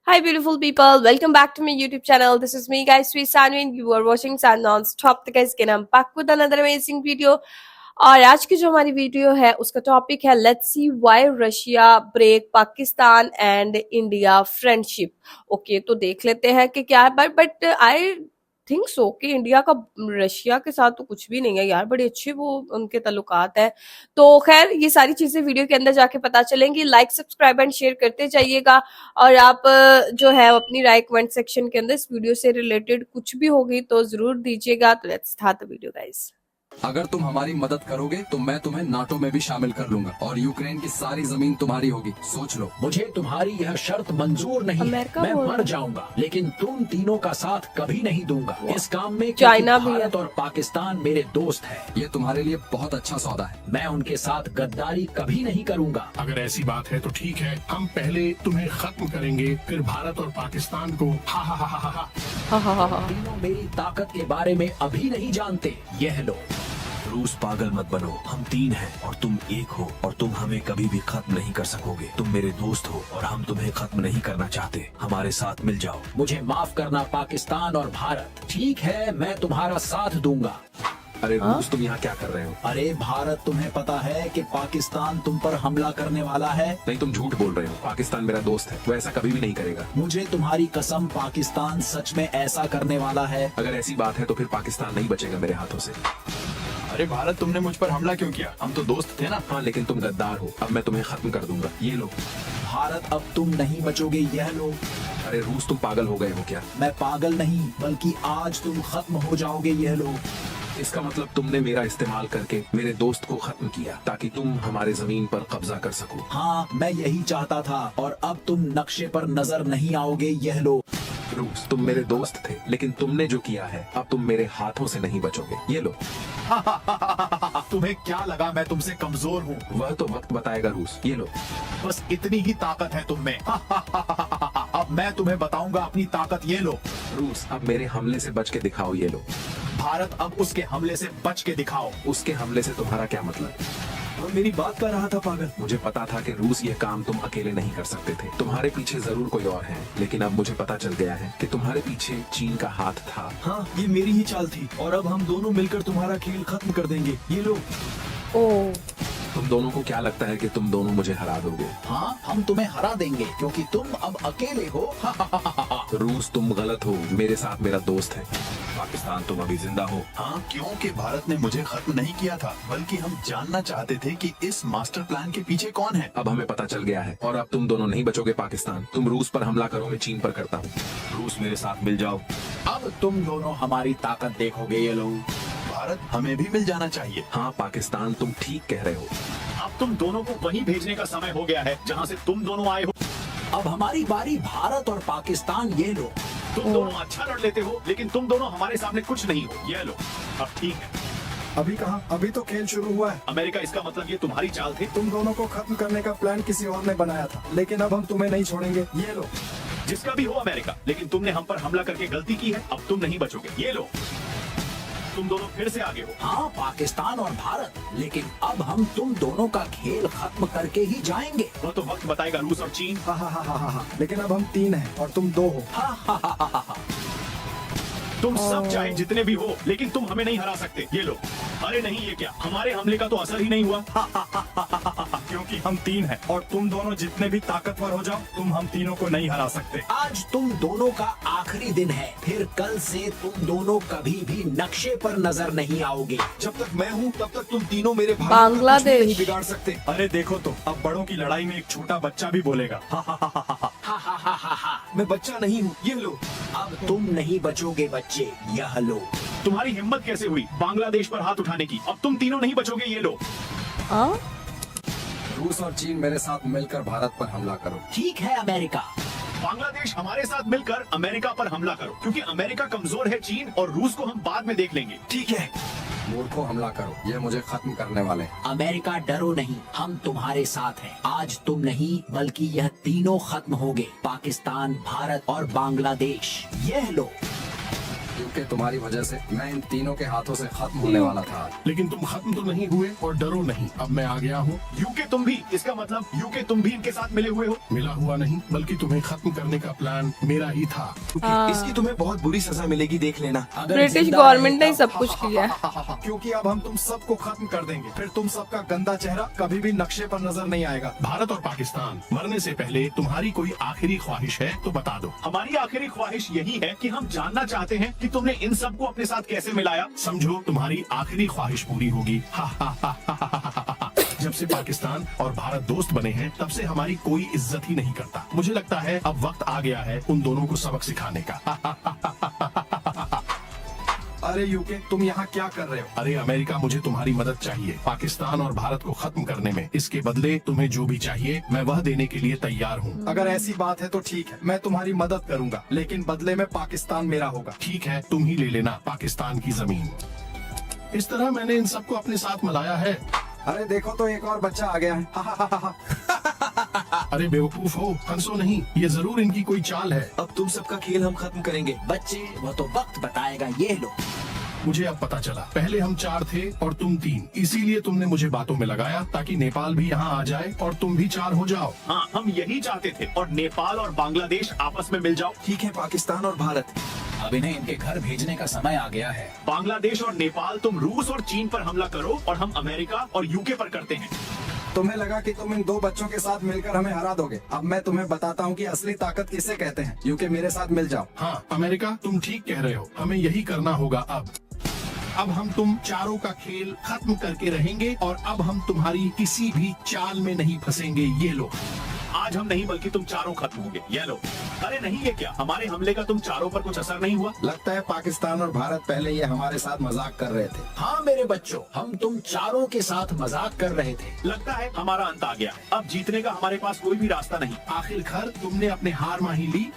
Hi, beautiful people. Welcome back to my YouTube channel. This is me, guys, Sweet Sanu, and you are watching San Non-Stop. तो guys, again, I'm back with another amazing video. और आज की जो हमारी video है उसका topic है let's see why Russia break Pakistan and India friendship. Okay, तो देख लेते हैं कि क्या है। बट आई थिंक सो कि इंडिया का रशिया के साथ तो कुछ भी नहीं है यार, बड़े अच्छे वो उनके ताल्लुकात है। तो खैर ये सारी चीजें वीडियो के अंदर जाके पता चलेंगी। लाइक सब्सक्राइब एंड शेयर करते जाइएगा। और आप जो है अपनी राय कमेंट सेक्शन के अंदर इस वीडियो से रिलेटेड कुछ भी होगी तो जरूर दीजिएगा। तो let's start the video guys. अगर तुम हमारी मदद करोगे तो मैं तुम्हें नाटो में भी शामिल कर लूंगा और यूक्रेन की सारी जमीन तुम्हारी होगी। सोच लो। मुझे तुम्हारी यह शर्त मंजूर नहीं है। अमेरिका मैं बोल मर रहा है। जाऊंगा लेकिन तुम तीनों का साथ कभी नहीं दूंगा इस काम में, चाइना क्योंकि भी है। भारत और पाकिस्तान मेरे दोस्त हैं। ये तुम्हारे लिए बहुत अच्छा सौदा है। मैं उनके साथ गद्दारी कभी नहीं करूंगा। अगर ऐसी बात है तो ठीक है, हम पहले तुम्हें खत्म करेंगे, फिर भारत और पाकिस्तान को। हा हा हा हा हा। हाँ हाँ हाँ हाँ। तीनों मेरी ताकत के बारे में अभी नहीं जानते। यह लो। रूस पागल मत बनो। हम तीन हैं और तुम एक हो और तुम हमें कभी भी खत्म नहीं कर सकोगे। तुम मेरे दोस्त हो और हम तुम्हें खत्म नहीं करना चाहते। हमारे साथ मिल जाओ। मुझे माफ करना पाकिस्तान और भारत। ठीक है, मैं तुम्हारा साथ दूंगा। अरे रूस, तुम यहाँ क्या कर रहे हो? अरे भारत, तुम्हें पता है कि पाकिस्तान तुम पर हमला करने वाला है। नहीं, तुम झूठ बोल रहे हो। पाकिस्तान मेरा दोस्त है, वो ऐसा कभी भी नहीं करेगा। मुझे तुम्हारी कसम, पाकिस्तान सच में ऐसा करने वाला है। अगर ऐसी बात है तो फिर पाकिस्तान नहीं बचेगा मेरे हाथों से। अरे भारत, तुमने मुझ पर हमला क्यों किया? हम तो दोस्त थे ना। हाँ, लेकिन तुम गद्दार हो। अब मैं तुम्हें खत्म कर दूंगा। ये लो। भारत, अब तुम नहीं बचोगे। यह लो। अरे रूस, तुम पागल हो गए हो क्या? मैं पागल नहीं, बल्कि आज तुम खत्म हो जाओगे। यह लो। इसका मतलब तुमने मेरा इस्तेमाल करके मेरे दोस्त को खत्म किया ताकि तुम हमारे जमीन पर कब्जा कर सको। हाँ, मैं यही चाहता था और अब तुम नक्शे पर नजर नहीं आओगे। यह लो। रूस, तुम मेरे दोस्त थे, लेकिन तुमने जो किया है अब तुम मेरे हाथों से नहीं बचोगे। ये लो। तुम्हें क्या लगा मैं तुमसे कमजोर हूँ? वह तो वक्त बताएगा रूस। ये लो। बस इतनी ही ताकत है तुम में। अब मैं तुम्हें बताऊंगा अपनी ताकत। ये लो। रूस, अब मेरे हमले से बच के दिखाओ। ये लो। भारत, अब उसके हमले से बच के दिखाओ। उसके हमले से तुम्हारा क्या मतलब? और मेरी बात कर रहा था पागल। मुझे पता था कि रूस ये काम तुम अकेले नहीं कर सकते थे। तुम्हारे पीछे जरूर कोई और है, लेकिन अब मुझे पता चल गया है कि तुम्हारे पीछे चीन का हाथ था। हाँ, ये मेरी ही चाल थी और अब हम दोनों मिलकर तुम्हारा खेल खत्म कर देंगे। ये लो। ओ तुम दोनों को क्या लगता है कि तुम दोनों मुझे हरा दोगे? हाँ, हम तुम्हें हरा देंगे क्योंकि तुम अब अकेले हो। रूस, तुम गलत हो। मेरे साथ मेरा दोस्त है। पाकिस्तान, तुम अभी जिंदा हो। हाँ, क्योंकि भारत ने मुझे खत्म नहीं किया था, बल्कि हम जानना चाहते थे कि इस मास्टर प्लान के पीछे कौन है। अब हमें पता चल गया है और अब तुम दोनों नहीं बचोगे। पाकिस्तान, तुम रूस पर हमला करो, मैं चीन पर करता हूँ। रूस, मेरे साथ मिल जाओ। अब तुम दोनों हमारी ताकत देखोगे। ये लो। भारत, हमें भी मिल जाना चाहिए। हाँ पाकिस्तान, तुम ठीक कह रहे हो। अब तुम दोनों को वहीं भेजने का समय हो गया है जहाँ से तुम दोनों आए हो। अब हमारी बारी। भारत और पाकिस्तान, ये लो। तुम दोनों अच्छा लड़ लेते हो, लेकिन तुम दोनों हमारे सामने कुछ नहीं हो। ये लो। अब ठीक है। अभी कहाँ? अभी तो खेल शुरू हुआ है। अमेरिका, इसका मतलब ये तुम्हारी चाल थी। तुम दोनों को खत्म करने का प्लान किसी और ने बनाया था, लेकिन अब हम तुम्हें नहीं छोड़ेंगे। ये लो। जिसका भी हो अमेरिका, लेकिन तुमने हम पर हमला करके गलती की है। अब तुम नहीं बचोगे। ये लो। तुम दोनों फिर से आगे हो। हाँ, पाकिस्तान और भारत, लेकिन अब हम तुम दोनों का खेल खत्म करके ही जाएंगे। वो तो वक्त बताएगा। रूस और चीन। हाँ हाँ हाँ हाँ हाँ हाँ। लेकिन अब हम तीन हैं और तुम दो हो। तुम सब चाहे जितने भी हो, लेकिन तुम हमें नहीं हरा सकते। ये लो। अरे नहीं, ये क्या? हमारे हमले का तो असर ही नहीं हुआ। क्योंकि हम तीन हैं और तुम दोनों जितने भी ताकतवर हो जाओ, तुम हम तीनों को नहीं हरा सकते। आज तुम दोनों का आखिरी दिन है, फिर कल से तुम दोनों कभी भी नक्शे पर नजर नहीं आओगे। जब तक मैं हूँ तब तक तुम तीनों मेरे भाई बांग्लादेश। नहीं बिगाड़ सकते। अरे देखो तो, अब बड़ों की लड़ाई में एक छोटा बच्चा भी बोलेगा। मैं बच्चा नहीं हूँ। ये लो। अब तुम नहीं बचोगे बच्चे। यह लो। तुम्हारी हिम्मत कैसे हुई बांग्लादेश पर हाथ उठाने की? अब तुम तीनों नहीं बचोगे। ये लो। हाँ रूस और चीन मेरे साथ मिलकर भारत पर हमला करो। ठीक है अमेरिका। बांग्लादेश, हमारे साथ मिलकर अमेरिका पर हमला करो, क्योंकि अमेरिका कमजोर है। चीन और रूस को हम बाद में देख लेंगे। ठीक है। मूर्खों, हमला करो। ये मुझे खत्म करने वाले हैं। अमेरिका, डरो नहीं, हम तुम्हारे साथ हैं। आज तुम नहीं, बल्कि यह तीनों खत्म होंगे। पाकिस्तान, भारत और बांग्लादेश। यह लो। यूके तुम्हारी वजह से मैं इन तीनों के हाथों से खत्म होने वाला था। लेकिन तुम खत्म तो नहीं हुए और डरो नहीं, अब मैं आ गया हूँ। यूके तुम भी, इसका मतलब यूके तुम भी इनके साथ मिले हुए हो। मिला हुआ नहीं, बल्कि तुम्हें खत्म करने का प्लान मेरा ही था। इसकी तुम्हें बहुत बुरी सजा मिलेगी, देख लेना। ब्रिटिश गवर्नमेंट ने ही सब कुछ किया है। क्योंकि अब हम तुम सबको खत्म कर देंगे, फिर तुम सबका गंदा चेहरा कभी भी नक्शे पर नजर नहीं आएगा। भारत और पाकिस्तान, मरने से पहले तुम्हारी कोई आखिरी ख्वाहिश है तो बता दो। हमारी आखिरी ख्वाहिश यही है कि हम जानना चाहते हैं कि तुमने इन सबको अपने साथ कैसे मिलाया। समझो तुम्हारी आखिरी ख्वाहिश पूरी होगी। जब से पाकिस्तान और भारत दोस्त बने हैं, तब से हमारी कोई इज्जत ही नहीं करता। मुझे लगता है अब वक्त आ गया है उन दोनों को सबक सिखाने का। अरे यूके, तुम यहाँ क्या कर रहे हो? अरे अमेरिका, मुझे तुम्हारी मदद चाहिए पाकिस्तान और भारत को खत्म करने में। इसके बदले तुम्हें जो भी चाहिए मैं वह देने के लिए तैयार हूँ। अगर ऐसी बात है तो ठीक है, मैं तुम्हारी मदद करूंगा, लेकिन बदले में पाकिस्तान मेरा होगा। ठीक है, तुम ही ले लेना पाकिस्तान की जमीन। इस तरह मैंने इन सबको अपने साथ मिलाया है। अरे देखो तो, एक और बच्चा आ गया है। अरे बेवकूफ हो, हंसो नहीं, ये जरूर इनकी कोई चाल है। अब तुम सबका खेल हम खत्म करेंगे। बच्चे, वो तो वक्त बताएगा, ये लो। मुझे अब पता चला, पहले हम 4 थे और तुम 3, इसीलिए तुमने मुझे बातों में लगाया ताकि नेपाल भी यहाँ आ जाए और तुम भी 4 हो जाओ। हाँ, हम यही चाहते थे, और नेपाल और बांग्लादेश आपस में मिल जाओ। ठीक है पाकिस्तान और भारत, अब इन्हें इनके घर भेजने का समय आ गया है। बांग्लादेश और नेपाल, तुम रूस और चीन पर हमला करो और हम अमेरिका और यूके पर करते हैं। तुम्हें लगा कि तुम इन 2 बच्चों के साथ मिलकर हमें हरा दोगे। अब मैं तुम्हें बताता हूँ कि असली ताकत किसे कहते हैं। यूके, मेरे साथ मिल जाओ। हाँ अमेरिका, तुम ठीक कह रहे हो, हमें यही करना होगा। अब हम तुम चारों का खेल खत्म करके रहेंगे और अब हम तुम्हारी किसी भी चाल में नहीं फंसेंगे। ये लो। आज हम नहीं, बल्कि तुम चारों खत्म होंगे। ये लो। अरे नहीं, ये क्या, हमारे हमले का तुम चारों पर कुछ असर नहीं हुआ? लगता है पाकिस्तान और भारत पहले ये हमारे साथ मजाक कर रहे थे। हाँ मेरे बच्चों, हम तुम चारों के साथ मजाक कर रहे थे। लगता है हमारा अंत आ गया है। अब जीतने का हमारे पास कोई भी रास्ता नहीं। आखिरकार तुमने अपने हार माही ली।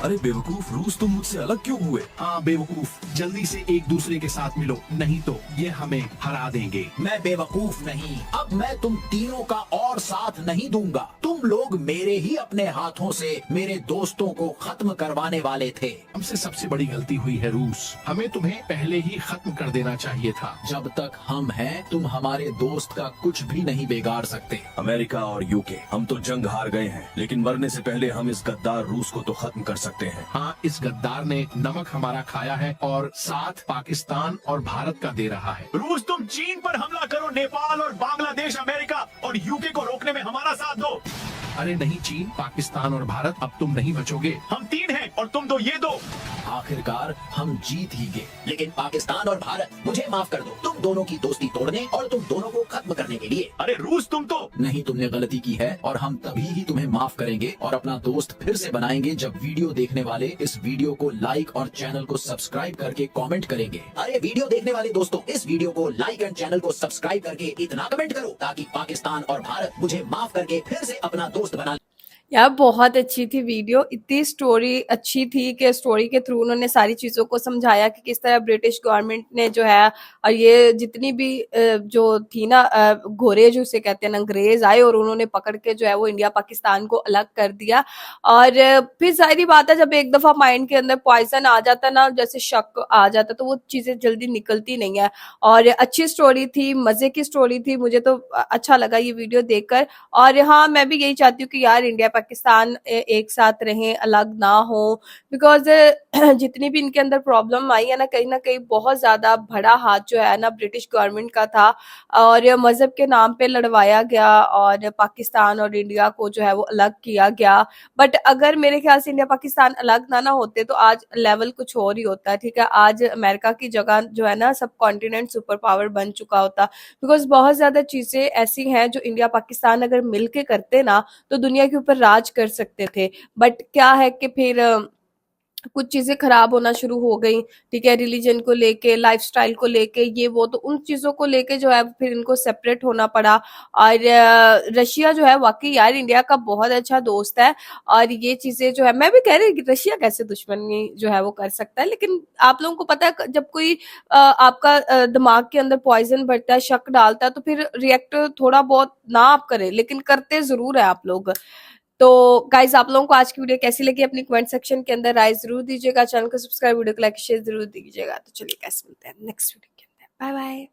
अरे बेवकूफ, रूस तुम मुझसे अलग क्यों हुए? हाँ बेवकूफ, जल्दी से एक दूसरे के साथ मिलो, नहीं तो ये हमें हरा देंगे। मैं बेवकूफ नहीं, अब मैं तुम तीनों का और साथ नहीं दूंगा। तुम लोग मेरे ही अपने हाथों से मेरे दोस्तों को खत्म करवाने वाले थे। हमसे सबसे बड़ी गलती हुई है रूस, हमें तुम्हें पहले ही खत्म कर देना चाहिए था। जब तक हम हैं, तुम हमारे दोस्त का कुछ भी नहीं बिगाड़ सकते। अमेरिका और यूके, हम तो जंग हार गए हैं, लेकिन मरने से पहले हम इस गद्दार रूस को तो खत्म कर सकते हैं। हाँ, इस गद्दार ने नमक हमारा खाया है और साथ पाकिस्तान और भारत का दे रहा है। रूस, तुम चीन पर हमला करो, नेपाल और बांग्लादेश, अमेरिका और यूके को रोकने में हमारा साथ दो। अरे नहीं चीन, पाकिस्तान और भारत, अब तुम नहीं बचोगे। हम 3 हैं और तुम 2, ये 2। आखिरकार हम जीत ही गए, लेकिन पाकिस्तान और भारत, मुझे माफ कर दो तुम दोनों की दोस्ती तोड़ने और तुम दोनों को खत्म करने के लिए। अरे रूस, तुम तो नहीं, तुमने गलती की है और हम तभी ही तुम्हें माफ करेंगे और अपना दोस्त फिर से बनाएंगे जब वीडियो देखने वाले इस वीडियो को लाइक और चैनल को सब्सक्राइब करके कमेंट करेंगे। अरे वीडियो देखने वाले दोस्तों, इस वीडियो को लाइक एंड चैनल को सब्सक्राइब करके इतना कमेंट करो ताकि पाकिस्तान और भारत मुझे माफ करके फिर से अपना दोस्त बना। यार बहुत अच्छी थी वीडियो, इतनी स्टोरी अच्छी थी कि स्टोरी के थ्रू उन्होंने सारी चीज़ों को समझाया कि किस तरह ब्रिटिश गवर्नमेंट ने जो है, और ये जितनी भी जो थी ना घोरे जो उसे कहते हैं, अंग्रेज आए और उन्होंने पकड़ के जो है वो इंडिया पाकिस्तान को अलग कर दिया। और फिर जाहिर बात है, जब एक दफ़ा माइंड के अंदर पॉइजन आ जाता ना, जैसे शक आ जाता, तो वो चीज़ें जल्दी निकलती नहीं है। और अच्छी स्टोरी थी, मज़े की स्टोरी थी, मुझे तो अच्छा लगा ये वीडियो देखकर। और हाँ, मैं भी यही चाहती हूँ कि यार इंडिया पाकिस्तान एक साथ रहें, अलग ना हो, बिकॉज जितनी भी इनके अंदर प्रॉब्लम आई है ना कहीं बहुत ज्यादा बड़ा हाथ जो है ना ब्रिटिश गवर्नमेंट का था, और मजहब के नाम पे लड़वाया गया और पाकिस्तान और इंडिया को जो है वो अलग किया गया। बट अगर मेरे ख्याल से इंडिया पाकिस्तान अलग ना होते तो आज लेवल कुछ और ही होता है। ठीक है, आज अमेरिका की जगह जो है ना सब कॉन्टिनेंट सुपर पावर बन चुका होता, बिकॉज बहुत ज्यादा चीजें ऐसी हैं जो इंडिया पाकिस्तान अगर मिलके करते ना तो दुनिया के ऊपर राज कर सकते थे। बट क्या है कि फिर कुछ चीजें खराब होना शुरू हो गई। ठीक है, रिलीजन को लेके, लाइफस्टाइल को लेके, ये वो, तो उन चीजों को लेके जो है फिर इनको सेपरेट होना पड़ा। और रशिया जो है वाकई यार इंडिया का बहुत अच्छा दोस्त है, और ये चीजें जो है मैं भी कह रही हूँ रशिया कैसे दुश्मनी जो है वो कर सकता है। लेकिन आप लोगों को पता है जब कोई आपका दिमाग के अंदर पॉइजन भरता है, शक डालता है, तो फिर रिएक्ट थोड़ा बहुत ना आप करें, लेकिन करते जरूर है आप लोग। तो गाइज आप लोगों को आज की वीडियो कैसी लगी अपनी कमेंट सेक्शन के अंदर राय जरूर दीजिएगा, चैनल को सब्सक्राइब, वीडियो को लाइक शेयर जरूर दीजिएगा। तो चलिए गाइस मिलते हैं नेक्स्ट वीडियो के अंदर, बाय बाय।